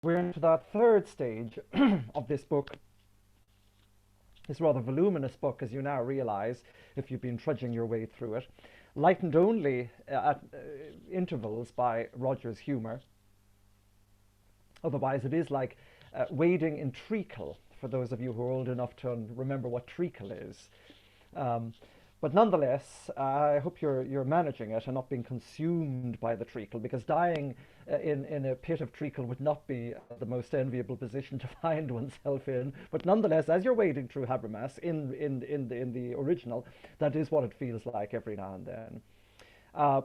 We're into that third stage of this book, this rather voluminous book, as you now realize, if you've been trudging your way through it, lightened only at intervals by Roger's humour. Otherwise, it is like wading in treacle, for those of you who are old enough to remember what treacle is. Um, but nonetheless, I hope you're managing it and not being consumed by the treacle, because dying in a pit of treacle would not be the most enviable position to find oneself in. But nonetheless, as you're wading through Habermas in the original, that is what it feels like every now and then. Uh,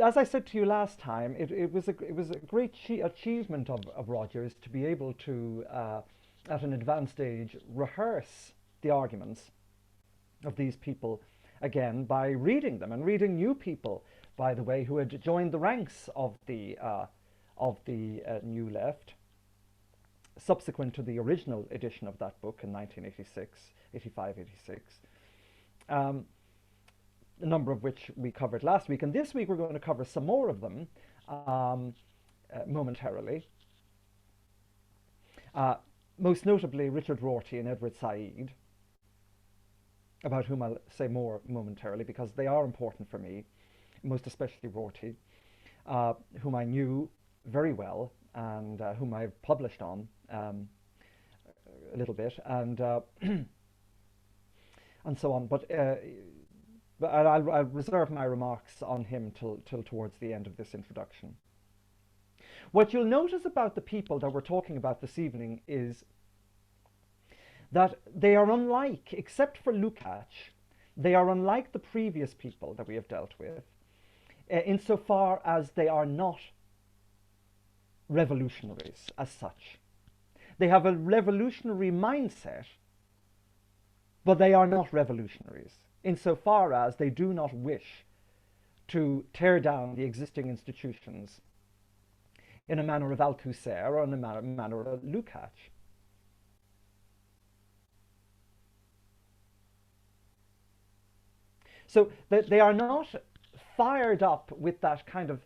as I said to you last time, it was a great achievement of Rogers to be able to, at an advanced age, rehearse the arguments of these people again by reading them, and reading new people, by the way, who had joined the ranks of the New Left subsequent to the original edition of that book in 1986, 85, 86. A number of which we covered last week, and this week we're going to cover some more of them momentarily. Most notably Richard Rorty and Edward Syed, about whom I'll say more momentarily because they are important for me, most especially Rorty, whom I knew very well and whom I've published on a little bit, and and so on. But I'll reserve my remarks on him till towards the end of this introduction. What you'll notice about the people that we're talking about this evening is that they are unlike, except for Lukács, they are unlike the previous people that we have dealt with, insofar as they are not revolutionaries as such. They have a revolutionary mindset, but they are not revolutionaries, insofar as they do not wish to tear down the existing institutions in a manner of Althusser or in a manner of Lukács. So they are not fired up with that kind of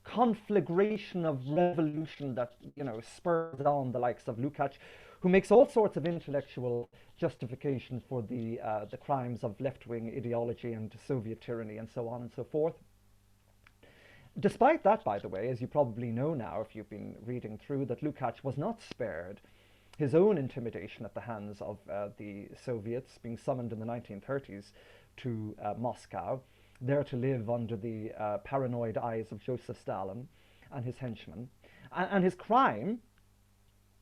conflagration of revolution that, you know, spurs on the likes of Lukács, who makes all sorts of intellectual justification for the crimes of left-wing ideology and Soviet tyranny and so on and so forth. Despite that, by the way, as you probably know now if you've been reading through, that Lukács was not spared his own intimidation at the hands of the Soviets, being summoned in the 1930s to Moscow, there to live under the paranoid eyes of Joseph Stalin and his henchmen. And his crime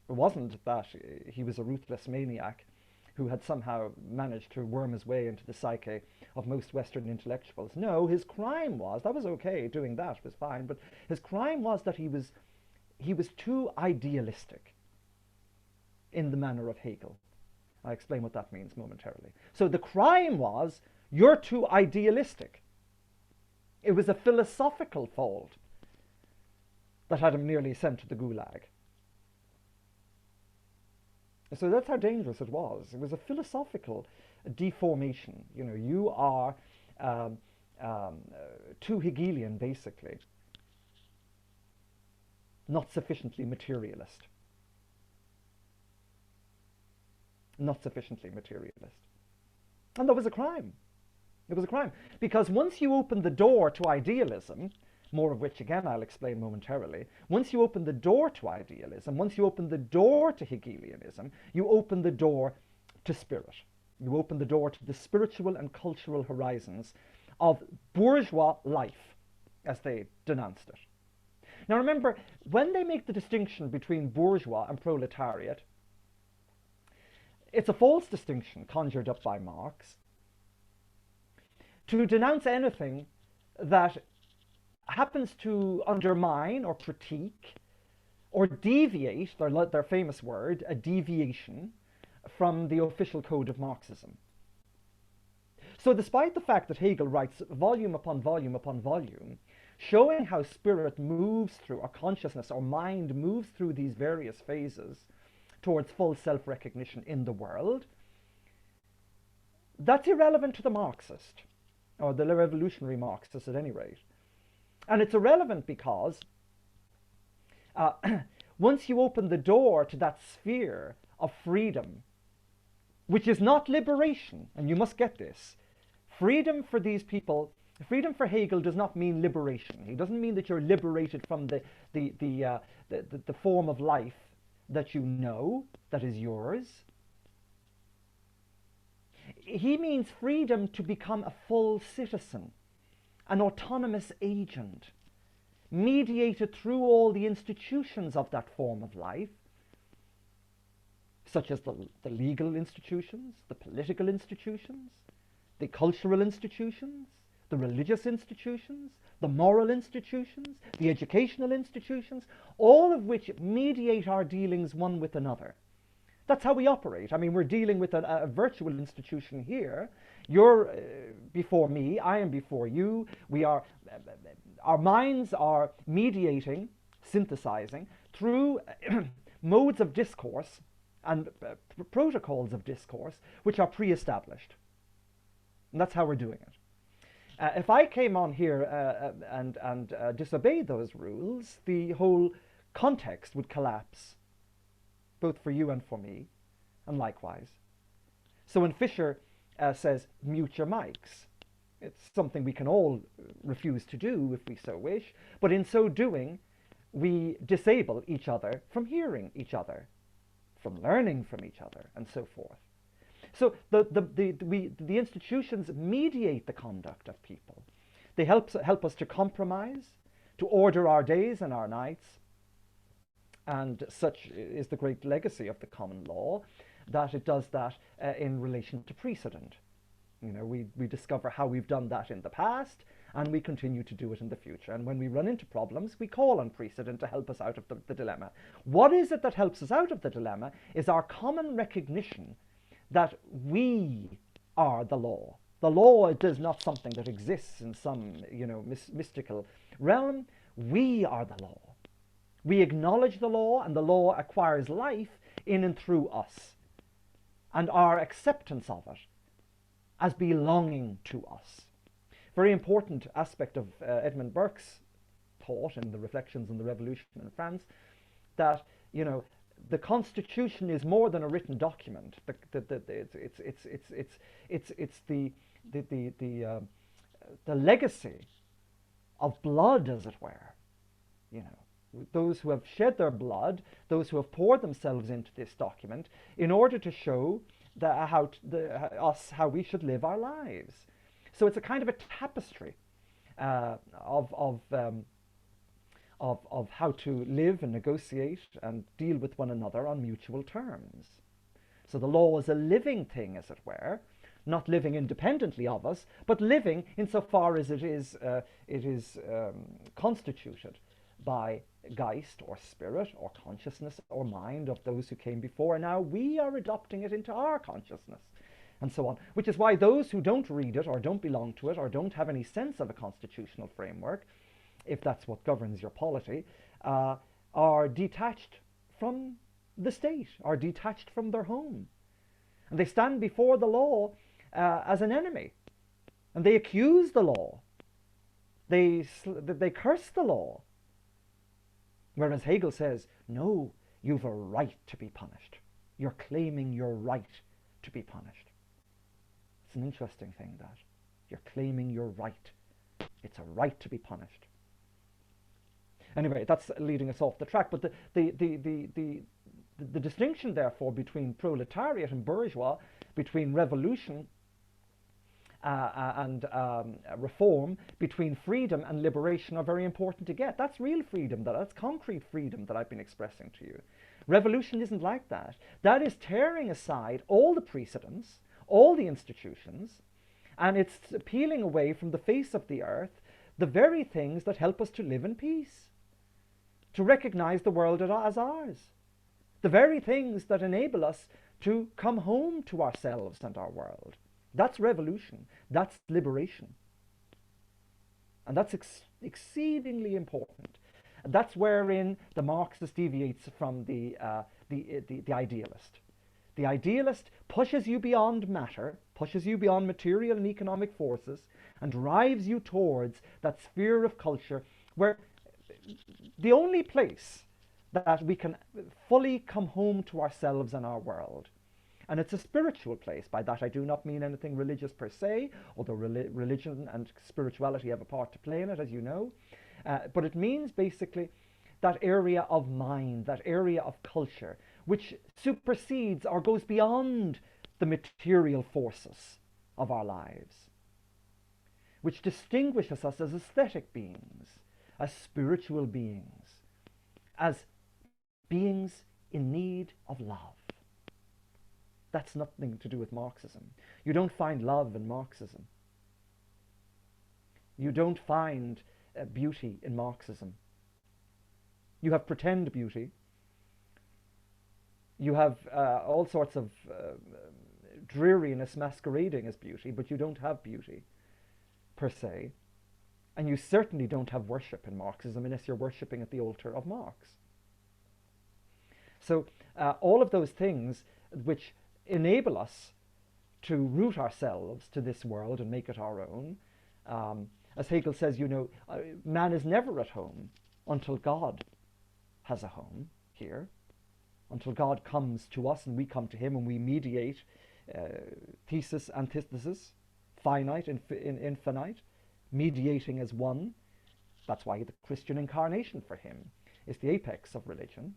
wasn't that he was a ruthless maniac who had somehow managed to worm his way into the psyche of most Western intellectuals. No, his crime was, that was okay, doing that was fine, but his crime was that he was too idealistic in the manner of Hegel. I'll explain what that means momentarily. So the crime was, you're too idealistic. It was a philosophical fault that had him nearly sent to the Gulag. So that's how dangerous it was. It was a philosophical deformation. You know, you are too Hegelian, basically, not sufficiently materialist. Not sufficiently materialist. And that was a crime. It was a crime. Because once you open the door to idealism, more of which again I'll explain momentarily, once you open the door to idealism, once you open the door to Hegelianism, you open the door to spirit. You open the door to the spiritual and cultural horizons of bourgeois life, as they denounced it. Now remember, when they make the distinction between bourgeois and proletariat, it's a false distinction conjured up by Marx. To denounce anything that happens to undermine or critique or deviate, their famous word, a deviation, from the official code of Marxism. So despite the fact that Hegel writes volume upon volume upon volume, showing how spirit moves through, or consciousness or mind moves through these various phases towards full self-recognition in the world, that's irrelevant to the Marxist, or the revolutionary Marxist at any rate. And it's irrelevant because uh, once you open the door to that sphere of freedom, which is not liberation, and you must get this, freedom for these people, freedom for Hegel does not mean liberation. He doesn't mean that you're liberated from the form of life that you know, that is yours. He means freedom to become a full citizen, an autonomous agent, mediated through all the institutions of that form of life, such as the legal institutions, the political institutions, the cultural institutions, the religious institutions, the moral institutions, the educational institutions, all of which mediate our dealings one with another. That's how we operate. I mean, we're dealing with a virtual institution here. You're before me, I am before you. Our minds are mediating, synthesizing through modes of discourse and protocols of discourse which are pre-established. And that's how we're doing it. If I came on here and disobeyed those rules, the whole context would collapse, both for you and for me, and likewise. So when Fisher says, mute your mics, it's something we can all refuse to do if we so wish, but in so doing, we disable each other from hearing each other, from learning from each other, and so forth. So the institutions mediate the conduct of people. They help us to compromise, to order our days and our nights, and such is the great legacy of the common law, that it does that in relation to precedent. You know, we discover how we've done that in the past, and we continue to do it in the future. And when we run into problems, we call on precedent to help us out of the dilemma. What is it that helps us out of the dilemma is our common recognition that we are the law. The law is not something that exists in some, mystical realm. We are the law. We acknowledge the law, and the law acquires life in and through us, and our acceptance of it as belonging to us. Very important aspect of Edmund Burke's thought in the Reflections on the Revolution in France, that, the Constitution is more than a written document. It's the legacy of blood, as it were. Those who have shed their blood, those who have poured themselves into this document, in order to show how we should live our lives. So it's a kind of a tapestry of how to live and negotiate and deal with one another on mutual terms. So the law is a living thing, as it were, not living independently of us, but living insofar as it is constituted by Geist or spirit or consciousness or mind of those who came before. And now we are adopting it into our consciousness, and so on, which is why those who don't read it or don't belong to it or don't have any sense of a constitutional framework, if that's what governs your polity, are detached from the state, are detached from their home. And they stand before the law as an enemy, and they accuse the law. They curse the law. Whereas Hegel says, no, you've a right to be punished. You're claiming your right to be punished. It's an interesting thing, that. You're claiming your right. It's a right to be punished. Anyway, that's leading us off the track. But the distinction, therefore, between proletariat and bourgeois, between revolution and reform, between freedom and liberation, are very important to get. That's real freedom. That's concrete freedom that I've been expressing to you. Revolution isn't like that. That is tearing aside all the precedents, all the institutions, and it's peeling away from the face of the earth the very things that help us to live in peace, to recognize the world as ours, the very things that enable us to come home to ourselves and our world. That's revolution. That's liberation. And that's exceedingly important. And that's wherein the Marxist deviates from the idealist. The idealist pushes you beyond matter, pushes you beyond material and economic forces, and drives you towards that sphere of culture where the only place that we can fully come home to ourselves and our world. And it's a spiritual place. By that I do not mean anything religious per se, although religion and spirituality have a part to play in it, as you know. But it means basically that area of mind, that area of culture, which supersedes or goes beyond the material forces of our lives, which distinguishes us as aesthetic beings, as spiritual beings, as beings in need of love. That's nothing to do with Marxism. You don't find love in Marxism. You don't find beauty in Marxism. You have pretend beauty. You have all sorts of dreariness masquerading as beauty, but you don't have beauty per se. And you certainly don't have worship in Marxism unless you're worshipping at the altar of Marx. So all of those things which enable us to root ourselves to this world and make it our own. As Hegel says, you know, man is never at home until God has a home here, until God comes to us and we come to him and we mediate thesis, antithesis, finite and infinite, mediating as one. That's why the Christian incarnation for him is the apex of religion.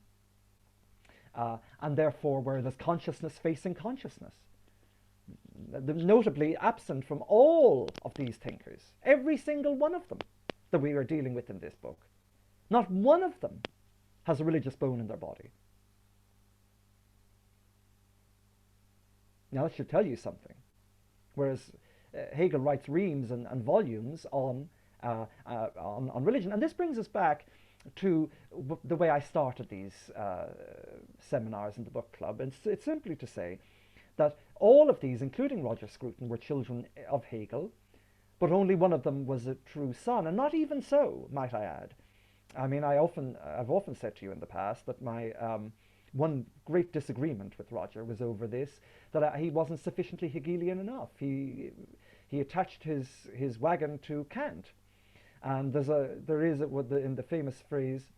And therefore, where there's consciousness facing consciousness. Notably absent from all of these thinkers, every single one of them that we are dealing with in this book. Not one of them has a religious bone in their body. Now that should tell you something. Whereas Hegel writes reams and volumes on religion. And this brings us back to the way I started these seminars in the book club. And it's simply to say that all of these, including Roger Scruton, were children of Hegel, but only one of them was a true son. And not even so, might I add. I mean, I've often said to you in the past that my one great disagreement with Roger was over this, that he wasn't sufficiently Hegelian enough. He attached his wagon to Kant. And there is in the famous phrase,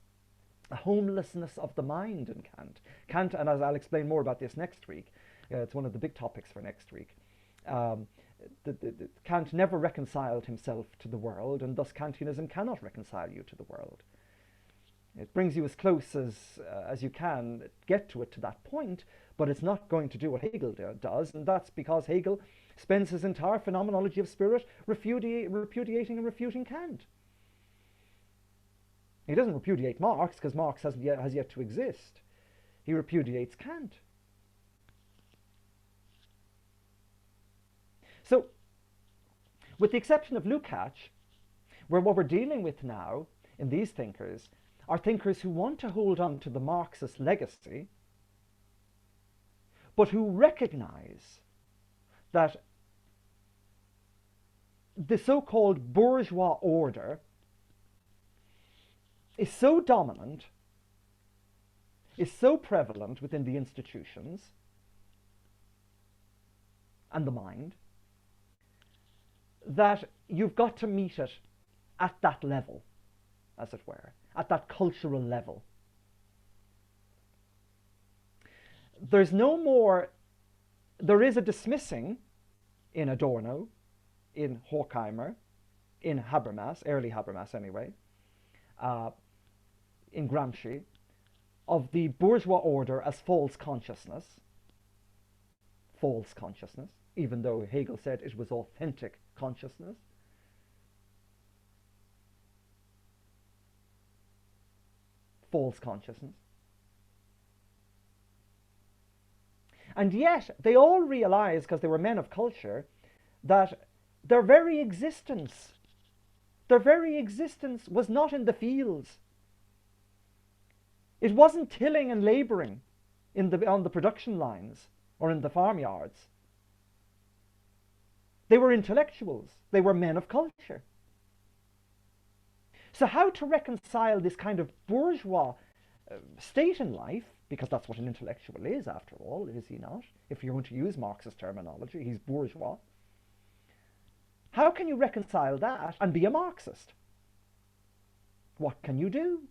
a homelessness of the mind in Kant. Kant, and as I'll explain more about this next week, it's one of the big topics for next week. Kant never reconciled himself to the world, and thus Kantianism cannot reconcile you to the world. It brings you as close as you can get to it to that point, but it's not going to do what Hegel does, and that's because Hegel spends his entire phenomenology of spirit repudiating and refuting Kant. He doesn't repudiate Marx, because Marx has yet to exist. He repudiates Kant. So, with the exception of Lukács, what we're dealing with now in these thinkers are thinkers who want to hold on to the Marxist legacy, but who recognize that the so-called bourgeois order is so dominant, is so prevalent within the institutions and the mind, that you've got to meet it at that level, as it were, at that cultural level. There is a dismissing in Adorno, in Horkheimer, in Habermas, early Habermas anyway, in Gramsci, of the bourgeois order as false consciousness, even though Hegel said it was authentic consciousness. False consciousness. And yet, they all realized, because they were men of culture, that their very existence was not in the fields. It wasn't tilling and laboring on the production lines or in the farmyards. They were intellectuals. They were men of culture. So how to reconcile this kind of bourgeois state in life, because that's what an intellectual is after all, is he not? If you're going to use Marxist terminology, he's bourgeois. How can you reconcile that and be a Marxist? What can you do?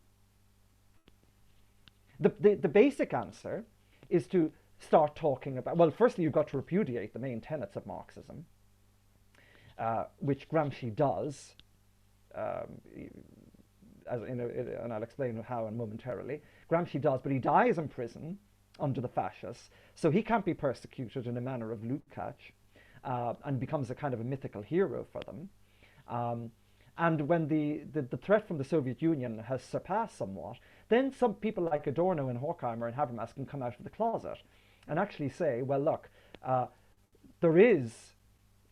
The basic answer is to start talking about, well, firstly, you've got to repudiate the main tenets of Marxism, which Gramsci does, and I'll explain how and momentarily. Gramsci does, but he dies in prison under the fascists, so he can't be persecuted in a manner of Lukács, and becomes a kind of a mythical hero for them. And when the threat from the Soviet Union has surpassed somewhat, then some people like Adorno and Horkheimer and Habermas can come out of the closet and actually say, well, look, there is,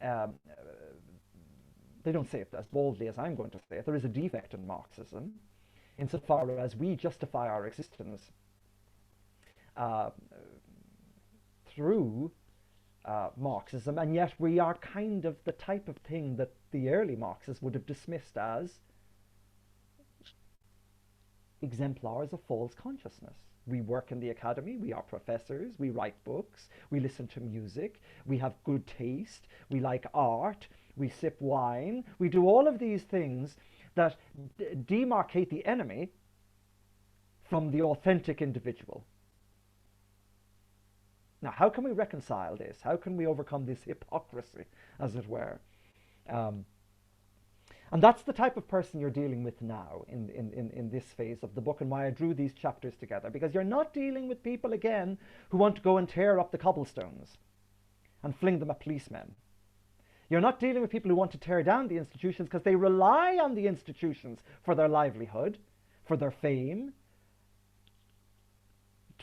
they don't say it as boldly as I'm going to say it, there is a defect in Marxism insofar as we justify our existence through Marxism, and yet we are kind of the type of thing that the early Marxists would have dismissed as exemplars of false consciousness. We work in the academy, we are professors, we write books, we listen to music, we have good taste, we like art, we sip wine, we do all of these things that demarcate the enemy from the authentic individual. Now, how can we reconcile this? How can we overcome this hypocrisy, as it were? And that's the type of person you're dealing with now in this phase of the book, and why I drew these chapters together. Because you're not dealing with people, again, who want to go and tear up the cobblestones and fling them at policemen. You're not dealing with people who want to tear down the institutions because they rely on the institutions for their livelihood, for their fame,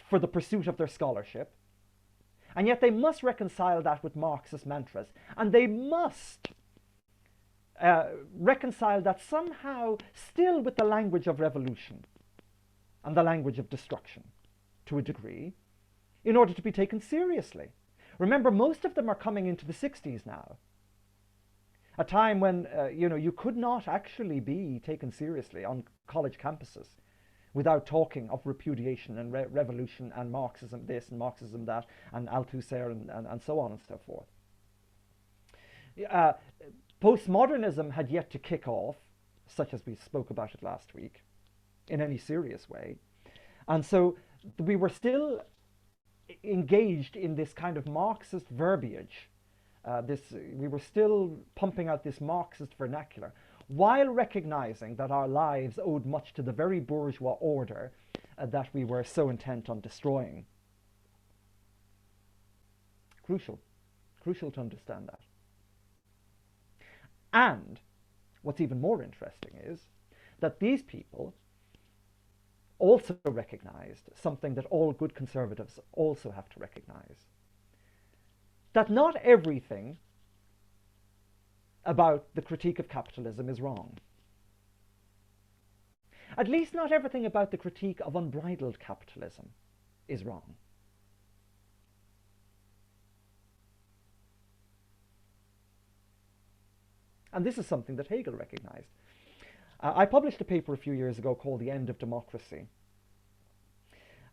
for the pursuit of their scholarship. And yet they must reconcile that with Marxist mantras. And they must reconcile that somehow still with the language of revolution and the language of destruction to a degree in order to be taken seriously. Remember, most of them are coming into the 60s now. A time when you could not actually be taken seriously on college campuses without talking of repudiation and revolution and Marxism this and Marxism that and Althusser and so on and so forth. Postmodernism had yet to kick off, such as we spoke about it last week, in any serious way. And so we were still engaged in this kind of Marxist verbiage. We were still pumping out this Marxist vernacular, while recognizing that our lives owed much to the very bourgeois order that we were so intent on destroying. Crucial to understand that. And what's even more interesting is that these people also recognized something that all good conservatives also have to recognize, that not everything about the critique of capitalism is wrong. At least not everything about the critique of unbridled capitalism is wrong. And this is something that Hegel recognized. I published a paper a few years ago called The End of Democracy.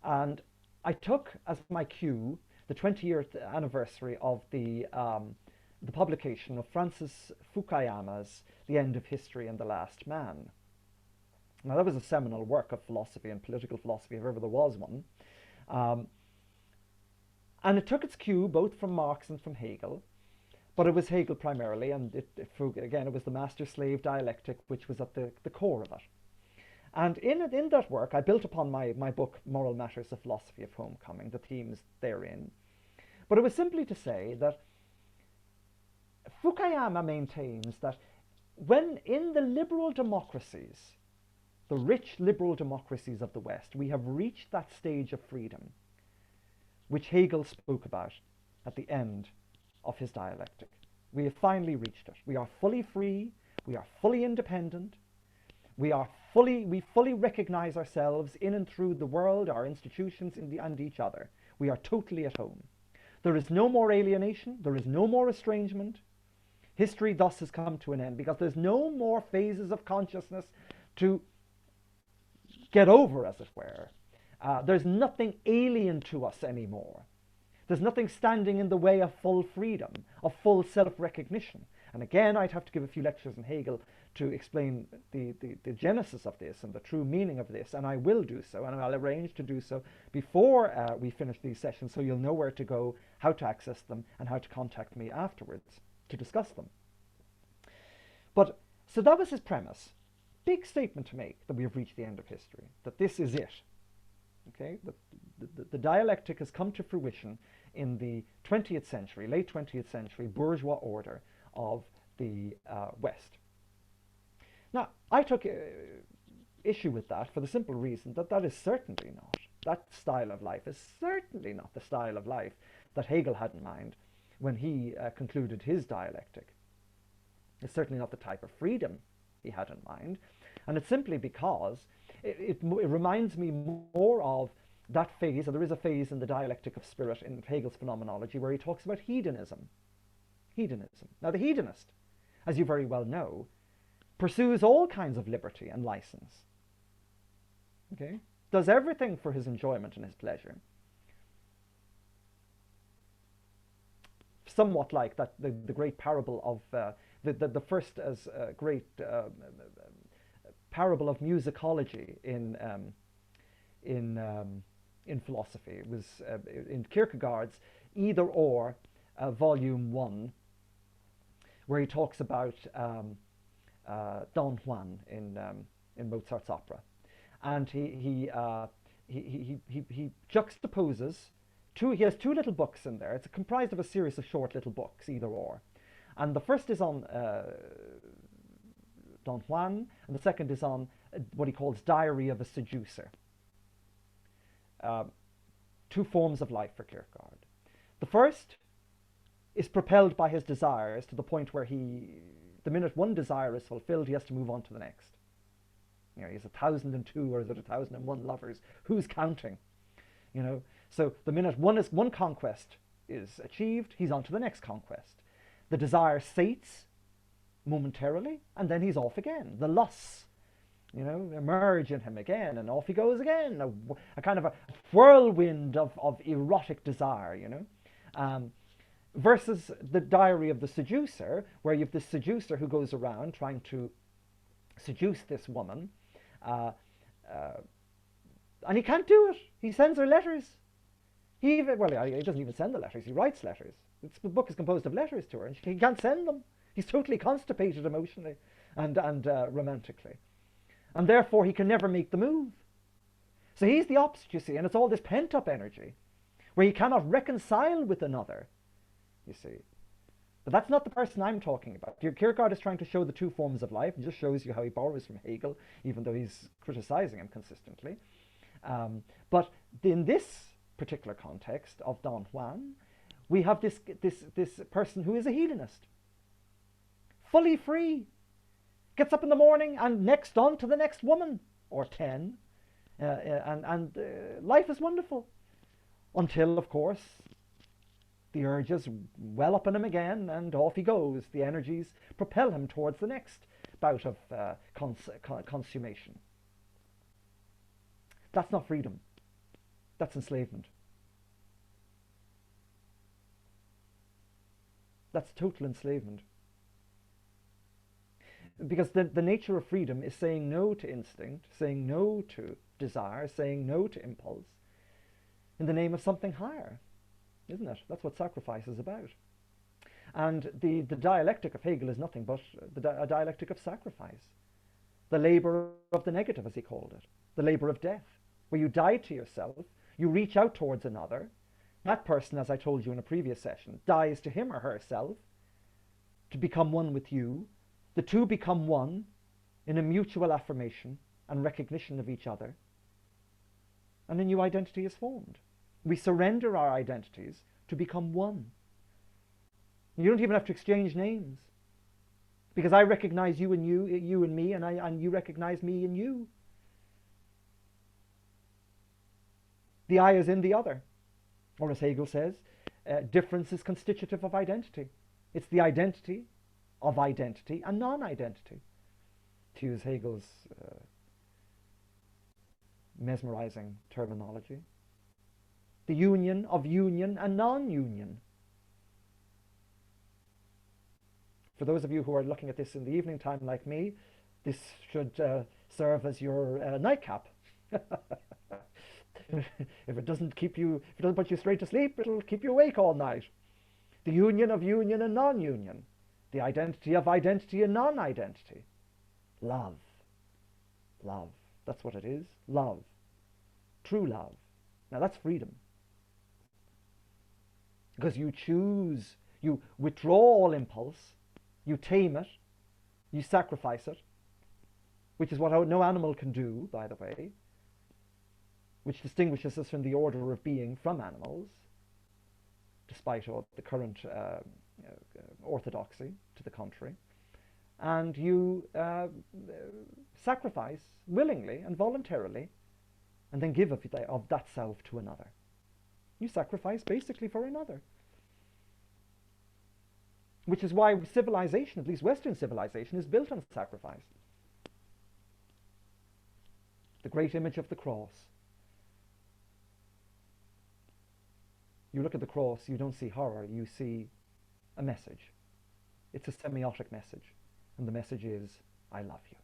And I took as my cue the 20th anniversary of the publication of Francis Fukuyama's The End of History and the Last Man. Now, that was a seminal work of philosophy and political philosophy, if ever there was one. And it took its cue both from Marx and from Hegel, but it was Hegel primarily, and again, it was the master-slave dialectic which was at the core of it. And in that work, I built upon my book, Moral Matters, A Philosophy of Homecoming, the themes therein. But it was simply to say that Fukuyama maintains that when in the liberal democracies, the rich liberal democracies of the West, we have reached that stage of freedom, which Hegel spoke about at the end of his dialectic. We have finally reached it. We are fully free. We are fully independent. We fully recognize ourselves in and through the world, our institutions, and each other. We are totally at home. There is no more alienation. There is no more estrangement. History thus has come to an end because there's no more phases of consciousness to get over, as it were. There's nothing alien to us anymore. There's nothing standing in the way of full freedom, of full self-recognition. And again, I'd have to give a few lectures on Hegel to explain the genesis of this and the true meaning of this, and I will do so, and I'll arrange to do so before we finish these sessions, so you'll know where to go, how to access them, and how to contact me afterwards to discuss them. But, so that was his premise. Big statement to make that we have reached the end of history, that this is it. Okay, the dialectic has come to fruition in the 20th century, late 20th century bourgeois order of the West. Now, I took issue with that for the simple reason that that is certainly not, that style of life is certainly not the style of life that Hegel had in mind when he concluded his dialectic. It's certainly not the type of freedom he had in mind, and it's simply because it reminds me more of that phase, or there is a phase in the dialectic of spirit in Hegel's phenomenology where he talks about hedonism. Hedonism. Now the hedonist, as you very well know, pursues all kinds of liberty and license. Okay? Does everything for his enjoyment and his pleasure. Somewhat like that the great parable of the first as great parable of musicology in philosophy. It was in Kierkegaard's Either Or, Volume 1, where he talks about Don Juan in Mozart's opera, and he juxtaposes two. He has two little books in there. It's comprised of a series of short little books, Either Or, and the first is on Don Juan, and the second is on what he calls Diary of a Seducer. Two forms of life for Kierkegaard. The first is propelled by his desires to the point where the minute one desire is fulfilled, he has to move on to the next. You know, he has 1,002 or is it 1,001 lovers? Who's counting? You know, so the minute one conquest is achieved, he's on to the next conquest. The desire sates momentarily, and then he's off again. The lusts, you know, emerge in him again, and off he goes again. A kind of a whirlwind of erotic desire, you know. Versus the Diary of the Seducer, where you have this seducer who goes around trying to seduce this woman, and he can't do it. He sends her letters. He doesn't even send the letters. He writes letters. The book is composed of letters to her, and he can't send them. He's totally constipated emotionally and romantically, and therefore he can never make the move. So he's the opposite, you see, and it's all this pent-up energy where he cannot reconcile with another, you see. But that's not the person I'm talking about. Kierkegaard is trying to show the two forms of life, and just shows you how he borrows from Hegel, even though he's criticizing him consistently. But in this particular context of Don Juan, we have this person who is a hedonist, fully free, gets up in the morning and next on to the next woman, or 10, and life is wonderful, until, of course, the urges well up in him again, and off he goes. The energies propel him towards the next bout of consummation. That's not freedom. That's enslavement. That's total enslavement. Because the nature of freedom is saying no to instinct, saying no to desire, saying no to impulse, in the name of something higher. Isn't it? That's what sacrifice is about. And the dialectic of Hegel is nothing but a dialectic of sacrifice. The labor of the negative, as he called it. The labor of death, where you die to yourself, you reach out towards another. That person, as I told you in a previous session, dies to him or herself to become one with you. The two become one in a mutual affirmation and recognition of each other. And a new identity is formed. We surrender our identities to become one. You don't even have to exchange names, because I recognize you and you and me, and you recognize me and you. The I is in the other, or as Hegel says, difference is constitutive of identity. It's the identity of identity and non-identity, to use Hegel's mesmerizing terminology. The union of union and non-union. For those of you who are looking at this in the evening time like me, this should serve as your nightcap. If it doesn't put you straight to sleep, it'll keep you awake all night. The union of union and non-union. The identity of identity and non-identity. Love. Love. That's what it is. Love. True love. Now that's freedom. Because you choose, you withdraw all impulse, you tame it, you sacrifice it, which is what no animal can do, by the way, which distinguishes us from the order of being from animals, despite all the current orthodoxy to the contrary. And you sacrifice willingly and voluntarily, and then give of that self to another. You sacrifice basically for another. Which is why civilization, at least Western civilization, is built on sacrifice. The great image of the cross. You look at the cross, you don't see horror, you see a message. It's a semiotic message. And the message is, I love you.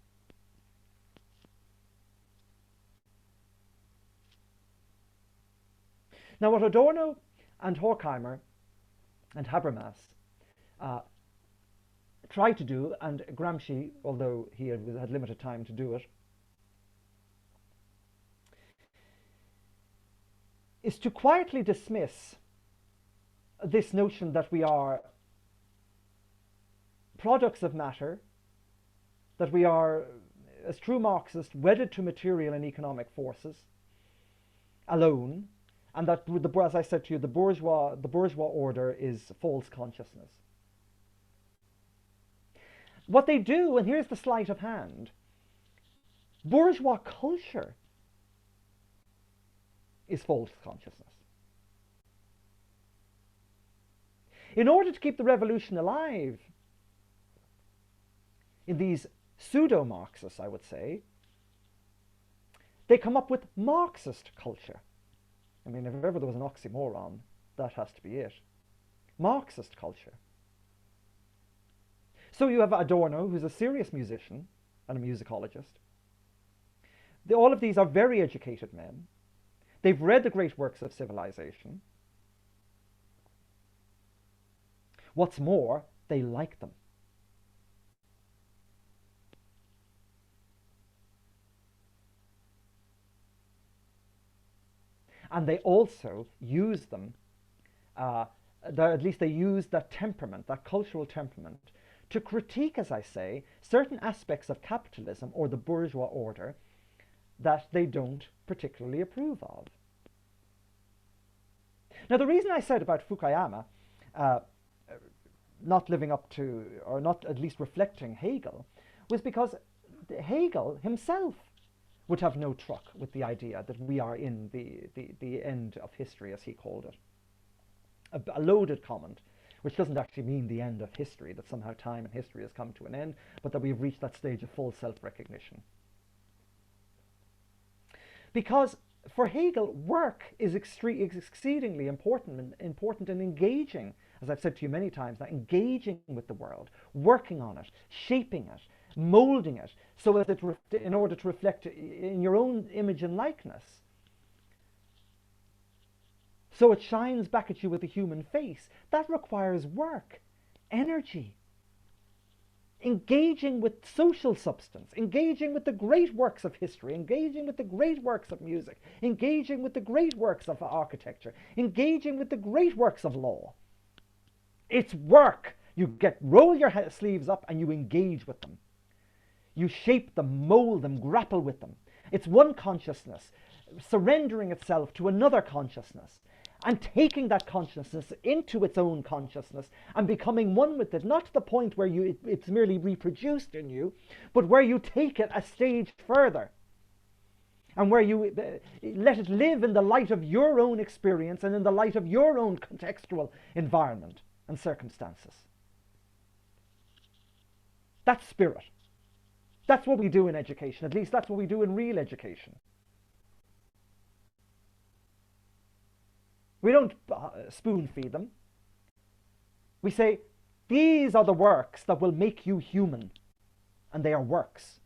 Now what Adorno and Horkheimer and Habermas tried to do, and Gramsci, although he had limited time to do it, is to quietly dismiss this notion that we are products of matter, that we are, as true Marxists, wedded to material and economic forces alone, and that, as I said to you, the bourgeois order is false consciousness. What they do, and here's the sleight of hand, bourgeois culture is false consciousness. In order to keep the revolution alive, in these pseudo-Marxists, I would say, they come up with Marxist culture. I mean, if ever there was an oxymoron, that has to be it. Marxist culture. So you have Adorno, who's a serious musician and a musicologist. All of these are very educated men. They've read the great works of civilization. What's more, they like them. And they also use them, at least they use that temperament, that cultural temperament, to critique, as I say, certain aspects of capitalism or the bourgeois order that they don't particularly approve of. Now, the reason I said about Fukuyama not living up to, or not at least reflecting Hegel, was because Hegel himself would have no truck with the idea that we are in the end of history, as he called it. A loaded comment, which doesn't actually mean the end of history, that somehow time and history has come to an end, but that we've reached that stage of full self-recognition. Because for Hegel, work is exceedingly important in engaging, as I've said to you many times, that engaging with the world, working on it, shaping it, molding it, so as in order to reflect in your own image and likeness. So it shines back at you with a human face. That requires work, energy, engaging with social substance, engaging with the great works of history, engaging with the great works of music, engaging with the great works of architecture, engaging with the great works of law. It's work. You roll your sleeves up and you engage with them. You shape them, mold them, grapple with them. It's one consciousness surrendering itself to another consciousness and taking that consciousness into its own consciousness and becoming one with it, not to the point where it's merely reproduced in you, but where you take it a stage further and where you let it live in the light of your own experience and in the light of your own contextual environment and circumstances. That's spirit. That's what we do in education. At least that's what we do in real education. We don't spoon feed them. We say, These are the works that will make you human, and they are works.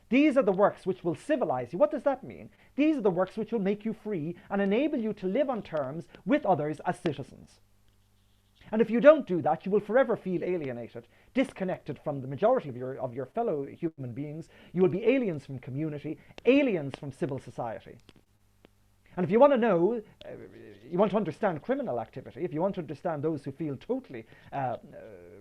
These are the works which will civilize you. What does that mean? These are the works which will make you free and enable you to live on terms with others as citizens. And if you don't do that, you will forever feel alienated, disconnected from the majority of your fellow human beings. You will be aliens from community, aliens from civil society. And if you want to know, you want to understand criminal activity, if you want to understand those who feel totally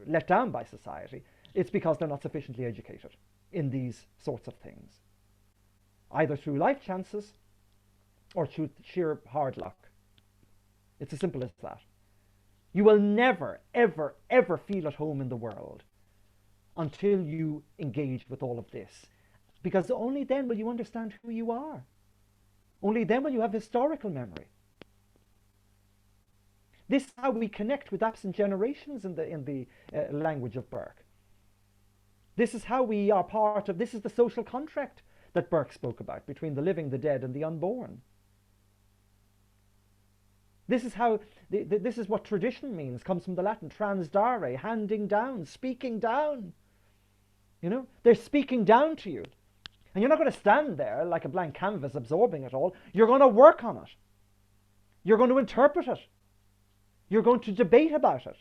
let down by society, it's because they're not sufficiently educated in these sorts of things, either through life chances or through sheer hard luck. It's as simple as that. You will never, ever, ever feel at home in the world until you engage with all of this, because only then will you understand who you are. Only then will you have historical memory. This is how we connect with absent generations in the language of Burke. This is how we are part of, this is the social contract that Burke spoke about between the living, the dead, and the unborn. This is how, this is what tradition means, comes from the Latin transdare, handing down, speaking down. You know, they're speaking down to you. And you're not going to stand there like a blank canvas absorbing it all. You're going to work on it. You're going to interpret it. You're going to debate about it.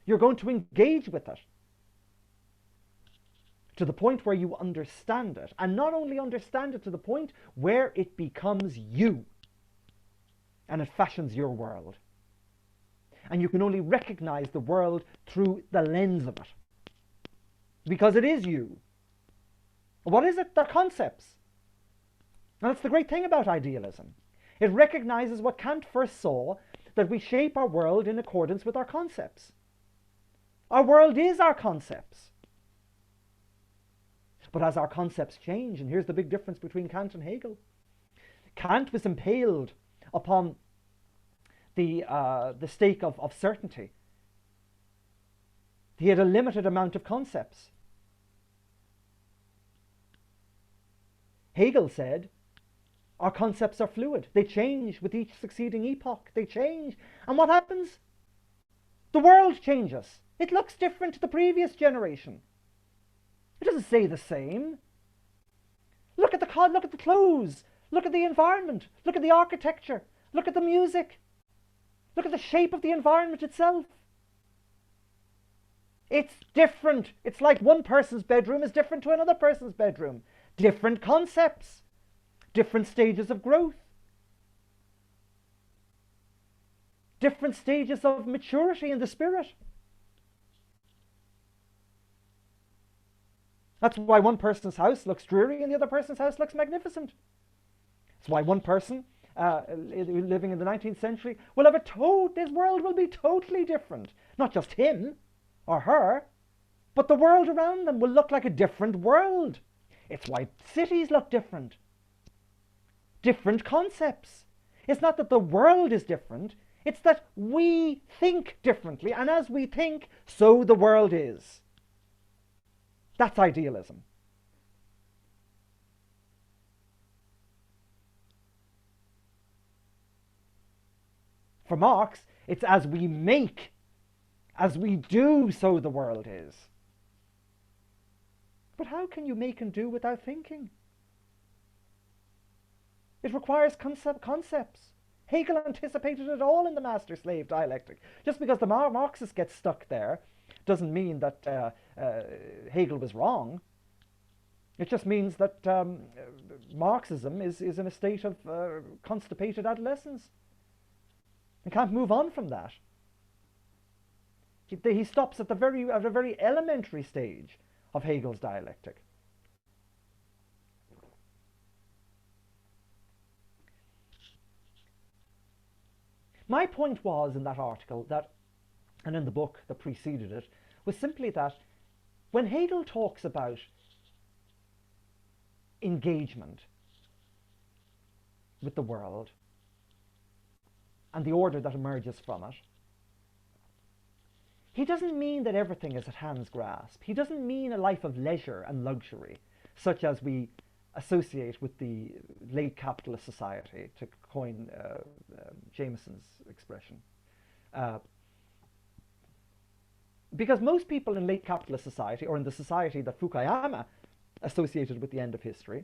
You're going to engage with it to the point where you understand it. And not only understand it, to the point where it becomes you. And it fashions your world. And you can only recognize the world through the lens of it. Because it is you. What is it? They're concepts. And that's the great thing about idealism. It recognizes what Kant first saw, that we shape our world in accordance with our concepts. Our world is our concepts. But as our concepts change, and here's the big difference between Kant and Hegel. Kant was impaled upon the stake of certainty. He had a limited amount of concepts. Hegel said, our concepts are fluid. They change with each succeeding epoch. They change. And what happens? The world changes. It looks different to the previous generation. It doesn't stay the same. Look at the clothes. Look at the environment. Look at the architecture. Look at the music. Look at the shape of the environment itself. It's different. It's like one person's bedroom is different to another person's bedroom. Different concepts. Different stages of growth. Different stages of maturity in the spirit. That's why one person's house looks dreary and the other person's house looks magnificent. That's why one person living in the 19th century will have his world will be totally different. Not just him or her, but the world around them will look like a different world. It's why cities look different. Different concepts. It's not that the world is different, it's that we think differently, and as we think, so the world is. That's idealism. For Marx, it's as we make, as we do, so the world is. But how can you make and do without thinking? It requires concepts. Hegel anticipated it all in the master-slave dialectic. Just because the Marxists get stuck there doesn't mean that Hegel was wrong. It just means that Marxism is in a state of constipated adolescence. He can't move on from that. He stops at a very elementary stage of Hegel's dialectic. My point was in that article, that, and in the book that preceded it, was simply that when Hegel talks about engagement with the world and the order that emerges from it, he doesn't mean that everything is at hand's grasp. He doesn't mean a life of leisure and luxury, such as we associate with the late capitalist society, to coin Jameson's expression. Because most people in late capitalist society, or in the society that Fukuyama associated with the end of history,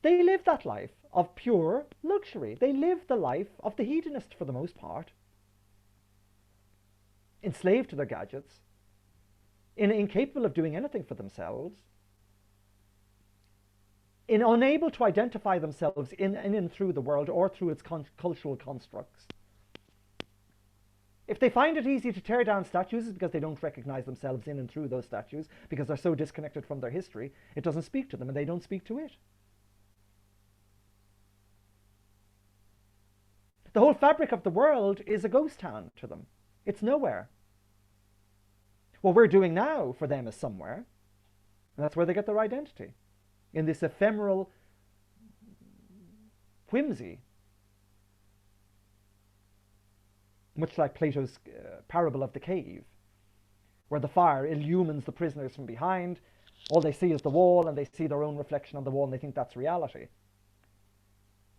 they live that life of pure luxury. They live the life of the hedonist for the most part, enslaved to their gadgets, incapable of doing anything for themselves, unable to identify themselves in and through the world or through its cultural constructs. If they find it easy to tear down statues, it's because they don't recognize themselves in and through those statues, because they're so disconnected from their history, it doesn't speak to them and they don't speak to it. The whole fabric of the world is a ghost town to them. It's nowhere. What we're doing now for them is somewhere, and that's where they get their identity, in this ephemeral whimsy, much like Plato's parable of the cave, where the fire illumines the prisoners from behind. All they see is the wall, and they see their own reflection on the wall, and they think that's reality,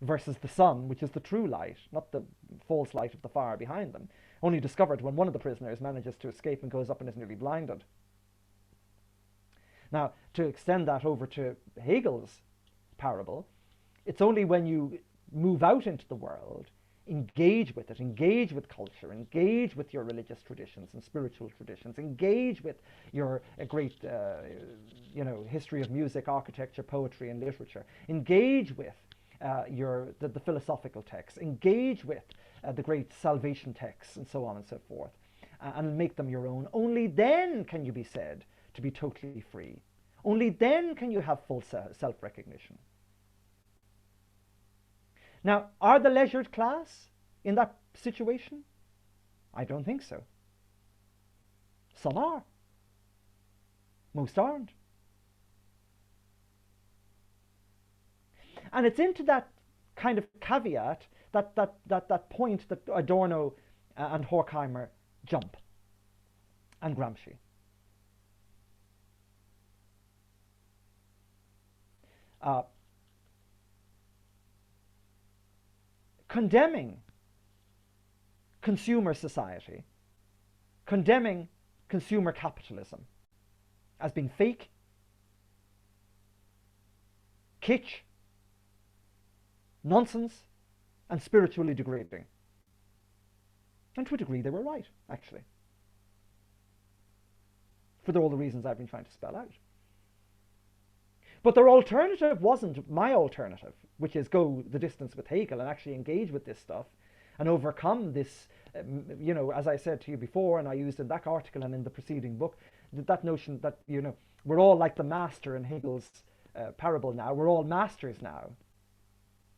versus the sun, which is the true light, not the false light of the fire behind them, only discovered when one of the prisoners manages to escape and goes up and is nearly blinded. Now, to extend that over to Hegel's parable, it's only when you move out into the world, engage with it, engage with culture, engage with your religious traditions and spiritual traditions, engage with your great history of music, architecture, poetry, and literature, engage with the philosophical texts, engage with the great salvation texts, and so on and so forth, and make them your own. Only then can you be said to be totally free. Only then can you have full self-recognition. Now, are the leisured class in that situation? I don't think so. Some are. Most aren't. And it's into that kind of caveat, that point that Adorno and Horkheimer jump, and Gramsci. Condemning consumer society, condemning consumer capitalism as being fake, kitsch, nonsense, and spiritually degrading. And to a degree they were right, actually, for all the reasons I've been trying to spell out. But their alternative wasn't my alternative, which is go the distance with Hegel and actually engage with this stuff and overcome this, as I said to you before, and I used in that article and in the preceding book, that notion that, we're all like the master in Hegel's parable now. We're all masters now.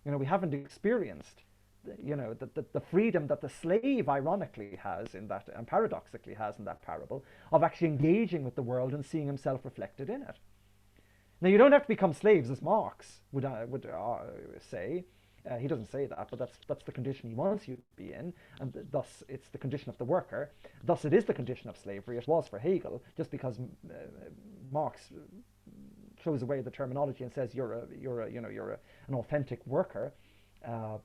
We haven't experienced, the freedom that the slave ironically has in that, and paradoxically has in that parable, of actually engaging with the world and seeing himself reflected in it. Now, you don't have to become slaves, as Marx would say. He doesn't say that, but that's the condition he wants you to be in, and thus it's the condition of the worker. Thus, it is the condition of slavery. It was for Hegel, just because Marx throws away the terminology and says you're an authentic worker, an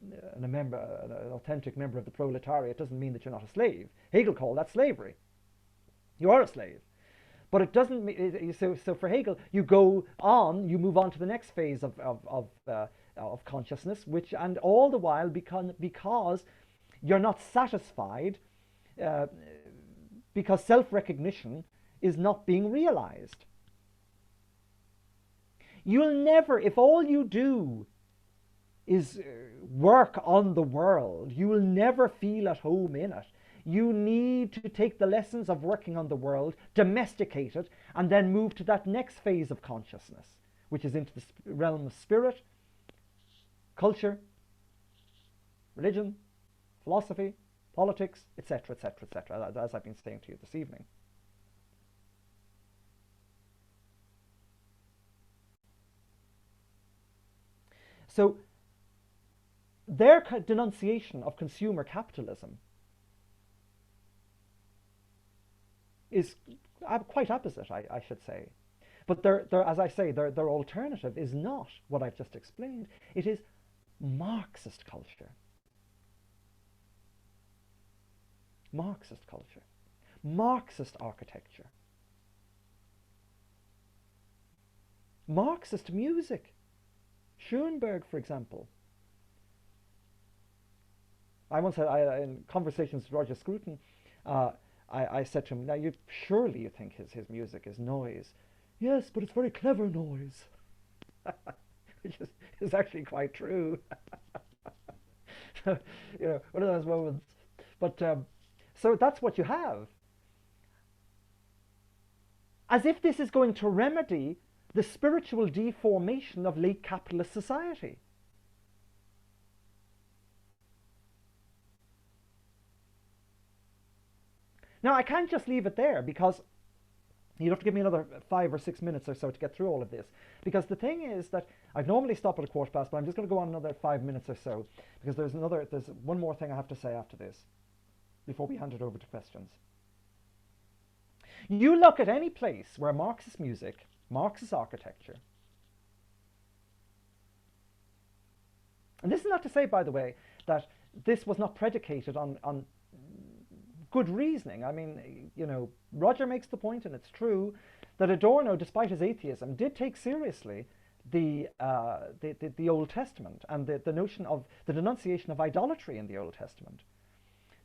authentic member of the proletariat, doesn't mean that you're not a slave. Hegel called that slavery. You are a slave. But it doesn't mean, so for Hegel, you go on, you move on to the next phase of consciousness, and all the while because you're not satisfied, because self-recognition is not being realized. You'll never, if all you do is work on the world, you will never feel at home in it. You need to take the lessons of working on the world, domesticate it, and then move to that next phase of consciousness, which is into the realm of spirit, culture, religion, philosophy, politics, etc., etc., etc., as I've been saying to you this evening. So their denunciation of consumer capitalism is quite opposite, I should say. But as I say, their alternative is not what I've just explained. It is Marxist culture. Marxist culture. Marxist architecture, Marxist music. Schoenberg, for example. I once had, in conversations with Roger Scruton, I said to him, now surely you think his music is noise. Yes, but it's very clever noise. Which is actually quite true. One of those moments. But so that's what you have. As if this is going to remedy the spiritual deformation of late capitalist society. Now, I can't just leave it there, because you'd have to give me another 5 or 6 minutes or so to get through all of this. Because the thing is that I'd normally stop at 1/4 past, but I'm just going to go on another 5 minutes or so, because there's one more thing I have to say after this, before we hand it over to questions. You look at any place where Marxist music, Marxist architecture, and this is not to say, by the way, that this was not predicated on good reasoning. I mean, Roger makes the point, and it's true, that Adorno, despite his atheism, did take seriously the Old Testament and the notion of the denunciation of idolatry in the Old Testament.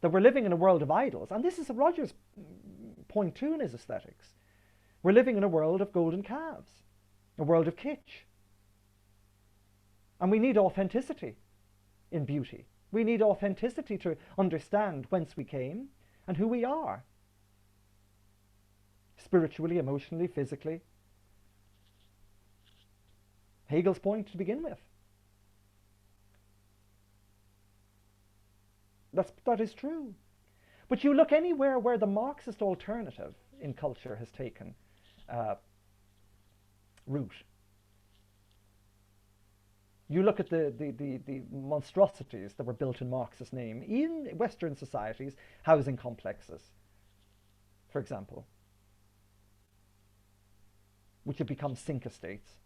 That we're living in a world of idols, and this is Roger's point too in his aesthetics. We're living in a world of golden calves, a world of kitsch. And we need authenticity in beauty. We need authenticity to understand whence we came and who we are. Spiritually, emotionally, physically. Hegel's point to begin with. That is true. But you look anywhere where the Marxist alternative in culture has taken root. You look at the monstrosities that were built in Marx's name in Western societies, housing complexes, for example, which have become sink estates,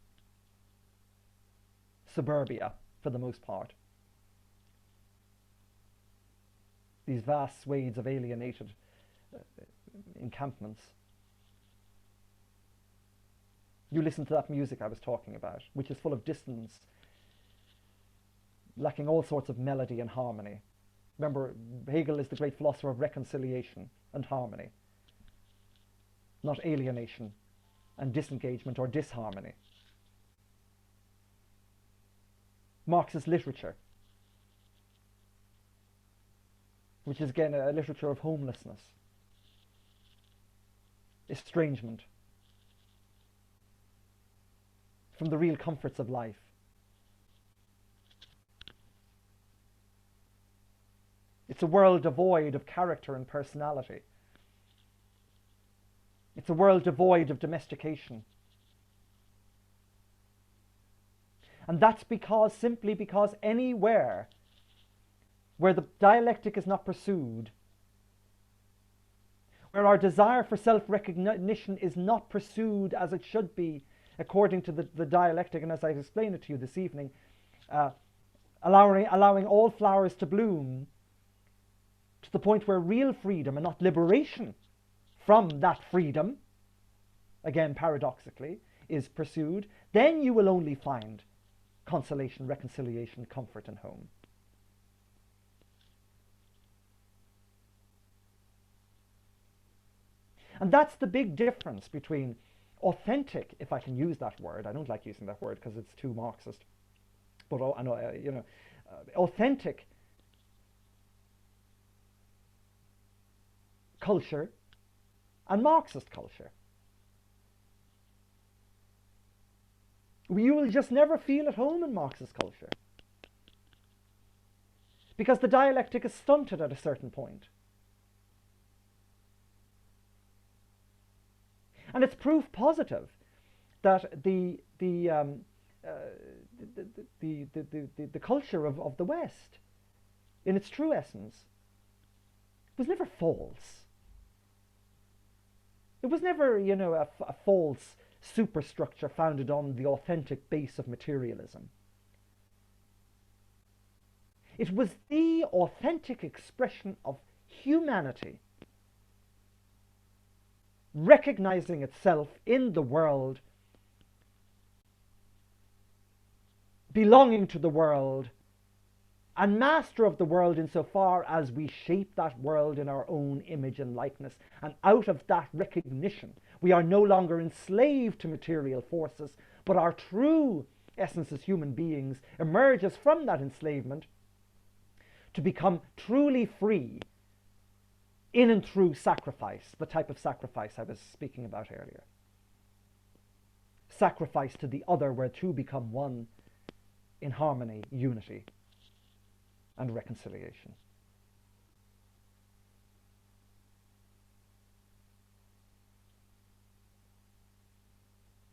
suburbia for the most part. These vast swathes of alienated encampments. You listen to that music I was talking about, which is full of dissonance, lacking all sorts of melody and harmony. Remember, Hegel is the great philosopher of reconciliation and harmony, not alienation and disengagement or disharmony. Marxist literature, which is again a literature of homelessness, estrangement from the real comforts of life. It's a world devoid of character and personality. It's a world devoid of domestication. And that's simply because anywhere where the dialectic is not pursued, where our desire for self-recognition is not pursued as it should be according to the dialectic, and as I explained it to you this evening, allowing all flowers to bloom to the point where real freedom and not liberation from that freedom, again paradoxically, is pursued, then you will only find consolation, reconciliation, comfort, and home. And that's the big difference between authentic, if I can use that word. I don't like using that word because it's too Marxist. But authentic culture and Marxist culture. You will just never feel at home in Marxist culture, because the dialectic is stunted at a certain point. And it's proof positive that the culture of the West, in its true essence, was never false. It was never, a false superstructure founded on the authentic base of materialism. It was the authentic expression of humanity recognizing itself in the world, belonging to the world, and master of the world insofar as we shape that world in our own image and likeness. And out of that recognition, we are no longer enslaved to material forces, but our true essence as human beings emerges from that enslavement to become truly free in and through sacrifice, the type of sacrifice I was speaking about earlier. Sacrifice to the other, where two become one in harmony, unity, and reconciliation.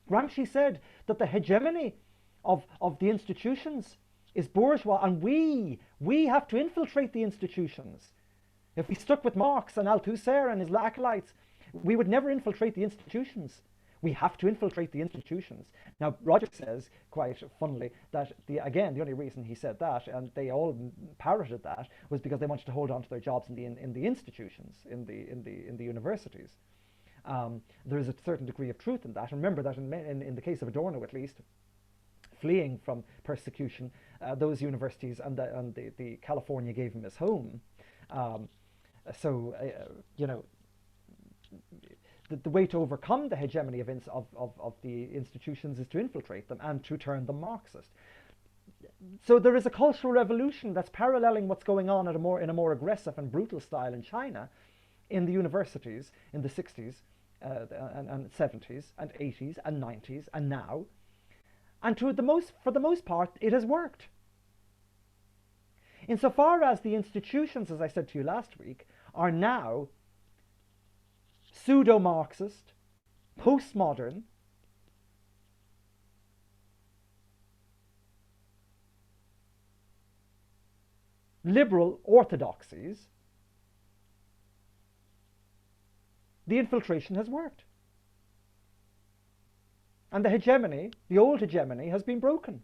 Gramsci said that the hegemony of the institutions is bourgeois, and we have to infiltrate the institutions. If we stuck with Marx and Althusser and his acolytes, we would never infiltrate the institutions. We have to infiltrate the institutions. Now, Roger says, quite funnily, that the only reason he said that, and they all parroted that, was because they wanted to hold on to their jobs in the institutions, in the universities. There is a certain degree of truth in that. And remember that in the case of Adorno, at least, fleeing from persecution, those universities and the California gave him his home. The way to overcome the hegemony of the institutions is to infiltrate them and to turn them Marxist. So there is a cultural revolution that's paralleling what's going on in a more aggressive and brutal style in China, in the universities in the 60s and 70s and 80s and 90s and now. And for the most part, it has worked. Insofar as the institutions, as I said to you last week, are now pseudo-Marxist, postmodern, liberal orthodoxies, the infiltration has worked. And the hegemony, the old hegemony, has been broken.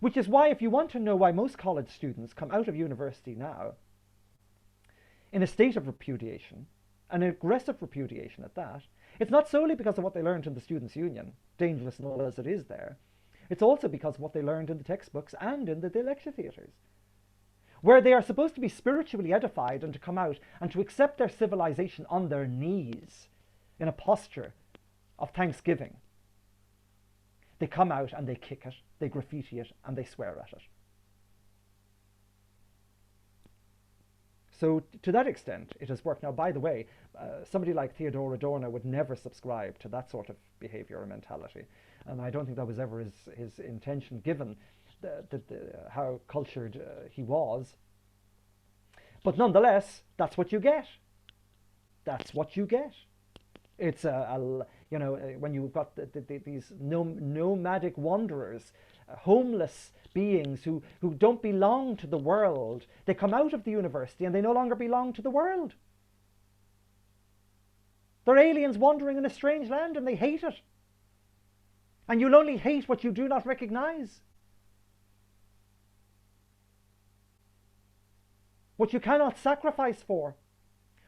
Which is why, if you want to know why most college students come out of university now in a state of repudiation, an aggressive repudiation at that, it's not solely because of what they learned in the Students' Union, dangerous and all as it is there. It's also because of what they learned in the textbooks and in the lecture theatres, where they are supposed to be spiritually edified and to come out and to accept their civilization on their knees in a posture of thanksgiving. They come out and they kick it, they graffiti it, and they swear at it. So to that extent, it has worked. Now, by the way, somebody like Theodor Adorno would never subscribe to that sort of behavior or mentality. And I don't think that was ever his intention, given how cultured he was. But nonetheless, that's what you get. That's what you get. It's when you've got these nomadic wanderers, homeless beings who don't belong to the world. They come out of the university and they no longer belong to the world. They're aliens wandering in a strange land and they hate it. And you'll only hate what you do not recognize. What you cannot sacrifice for.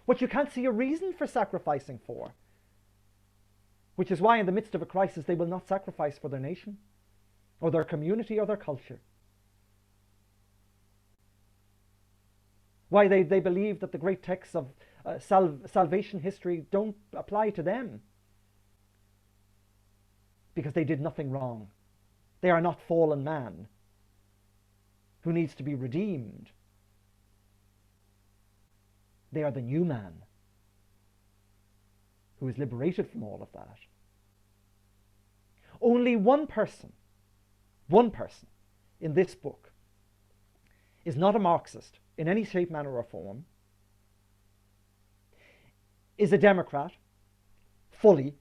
What you can't see a reason for sacrificing for. Which is why in the midst of a crisis they will not sacrifice for their nation, or their community, or their culture. Why they believe that the great texts of salvation history don't apply to them. Because they did nothing wrong. They are not fallen man who needs to be redeemed. They are the new man who is liberated from all of that. Only one person in this book is not a Marxist in any shape, manner, or form, is a Democrat, fully.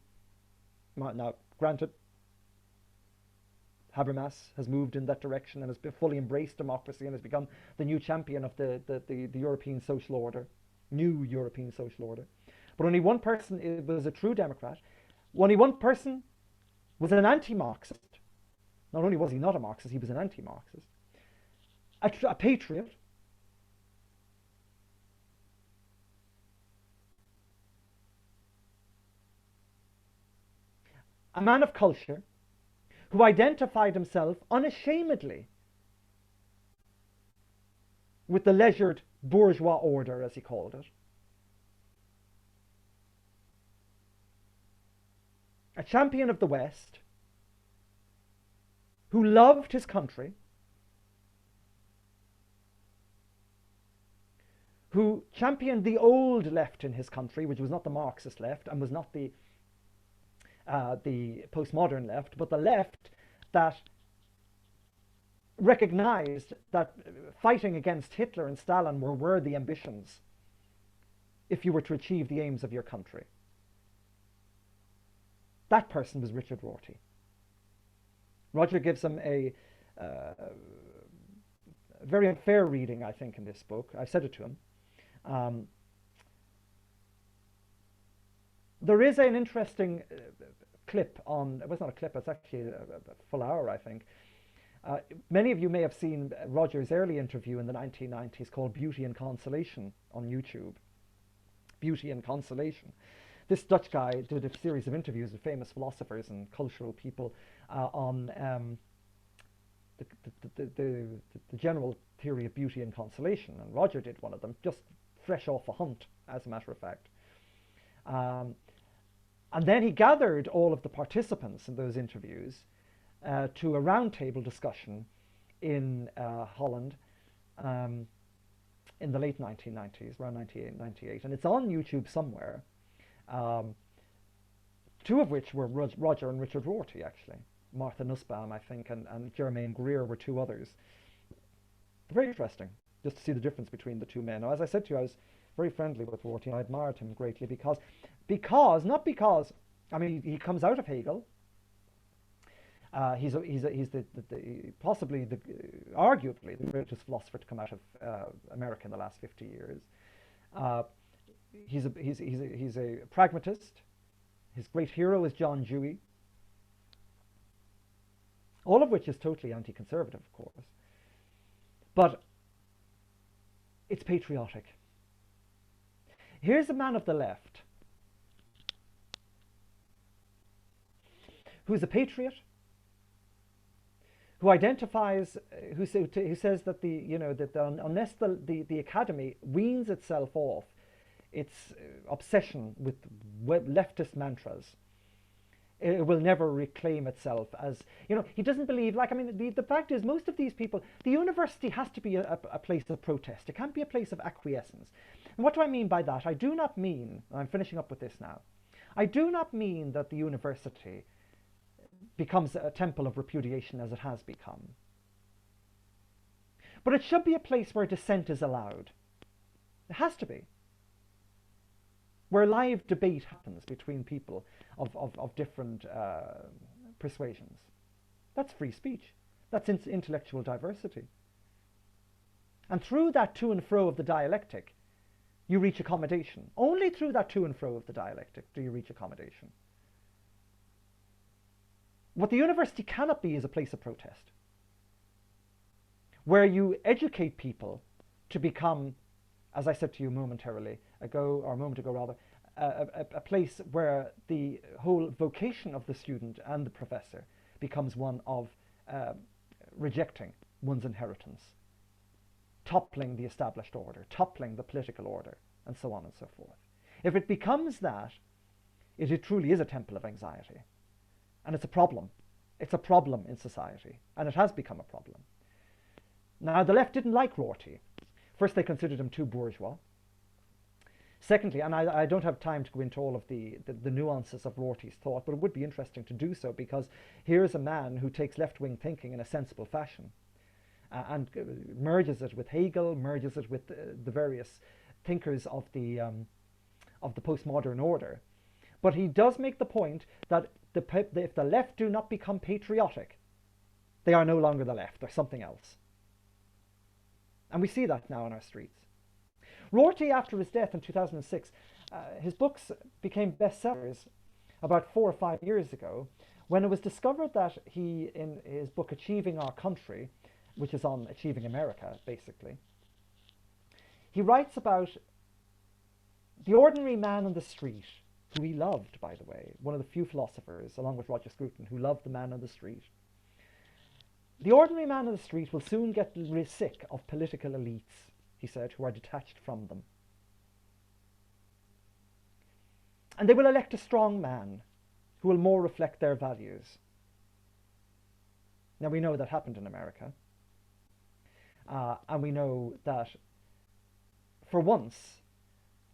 Now, granted, Habermas has moved in that direction and has fully embraced democracy and has become the new champion of the European social order, new European social order. But only one person was a true Democrat. Only one person was an anti-Marxist. Not only was he not a Marxist, he was an anti-Marxist. a patriot, a man of culture, who identified himself unashamedly with the leisured bourgeois order, as he called it. A champion of the West, who loved his country, who championed the old left in his country, which was not the Marxist left and was not the postmodern left, but the left that recognized that fighting against Hitler and Stalin were worthy ambitions if you were to achieve the aims of your country. That person was Richard Rorty. Roger gives him a very unfair reading, I think, in this book. I said it to him. There is an interesting clip on, it was not a clip, it's actually a full hour, I think. Many of you may have seen Roger's early interview in the 1990s called Beauty and Consolation on YouTube. Beauty and Consolation. This Dutch guy did a series of interviews with famous philosophers and cultural people on the general theory of beauty and consolation. And Roger did one of them, just fresh off a hunt, as a matter of fact. And then he gathered all of the participants in those interviews to a roundtable discussion in Holland in the late 1990s, around 98, 98. And it's on YouTube somewhere. Two of which were Roger and Richard Rorty, actually. Martha Nussbaum, I think, and Germaine Greer were two others. Very interesting, just to see the difference between the two men. Now, as I said to you, I was very friendly with Rorty. I admired him greatly because, I mean, he comes out of Hegel. He's possibly arguably the greatest philosopher to come out of America in the last 50 years. He's a pragmatist. His great hero is John Dewey. All of which is totally anti-conservative, of course. But it's patriotic. Here's a man of the left who's a patriot, who identifies, who says that unless the academy weans itself off its obsession with leftist mantras, it will never reclaim itself as, he doesn't believe, the fact is, most of these people, the university has to be a place of protest. It can't be a place of acquiescence. And what do I mean by that? I do not mean, and I'm finishing up with this now, I do not mean that the university becomes a temple of repudiation as it has become. But it should be a place where dissent is allowed. It has to be. Where live debate happens between people of different persuasions. That's free speech. That's intellectual diversity. And through that to and fro of the dialectic, you reach accommodation. Only through that to and fro of the dialectic do you reach accommodation. What the university cannot be is a place of protest, where you educate people to become, as I said to you a moment ago, a place where the whole vocation of the student and the professor becomes one of rejecting one's inheritance, toppling the established order, toppling the political order, and so on and so forth. If it becomes that, it truly is a temple of anxiety. And it's a problem. It's a problem in society, and it has become a problem. Now, the left didn't like Rorty. First, they considered him too bourgeois. Secondly, and I don't have time to go into all of the nuances of Rorty's thought, but it would be interesting to do so, because here's a man who takes left-wing thinking in a sensible fashion and merges it with Hegel, merges it with the various thinkers of the postmodern order. But he does make the point that if the left do not become patriotic, they are no longer the left, they're something else. And we see that now in our streets. Rorty, after his death in 2006, his books became bestsellers about 4 or 5 years ago, when it was discovered that he, in his book Achieving Our Country, which is on achieving America, basically. He writes about the ordinary man on the street, who he loved, by the way, one of the few philosophers, along with Roger Scruton, who loved the man on the street. The ordinary man on the street will soon get sick of political elites, he said, who are detached from them. And they will elect a strong man who will more reflect their values. Now, we know that happened in America. And we know that for once,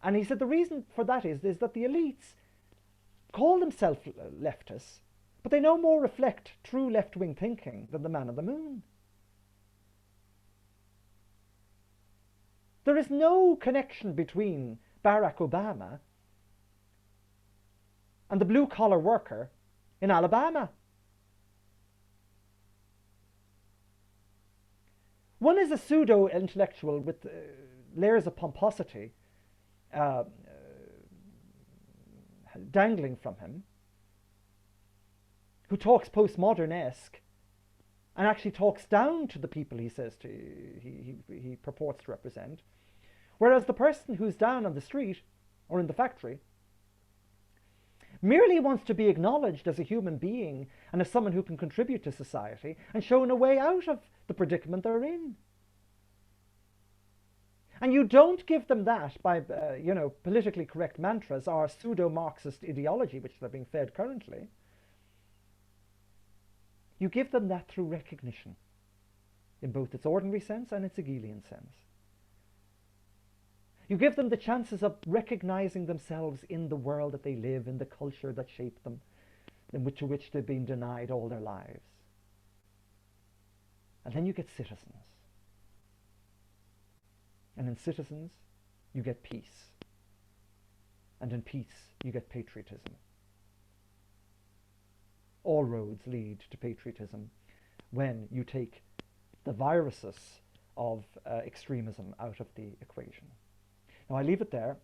and he said the reason for that is that the elites call themselves leftists, but they no more reflect true left-wing thinking than the man on the moon. There is no connection between Barack Obama and the blue-collar worker in Alabama. One is a pseudo-intellectual with layers of pomposity dangling from him, who talks postmodern-esque and actually talks down to the people he says he purports to represent, whereas the person who's down on the street or in the factory merely wants to be acknowledged as a human being and as someone who can contribute to society and shown a way out of the predicament they're in. And you don't give them that by, politically correct mantras or pseudo-Marxist ideology, which they're being fed currently. You give them that through recognition, in both its ordinary sense and its Hegelian sense. You give them the chances of recognizing themselves in the world that they live, in the culture that shaped them, to which they've been denied all their lives. And then you get citizens. And in citizens, you get peace. And in peace, you get patriotism. All roads lead to patriotism when you take the viruses of extremism out of the equation. Now, I leave it there,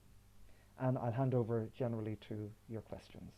and I'll hand over generally to your questions.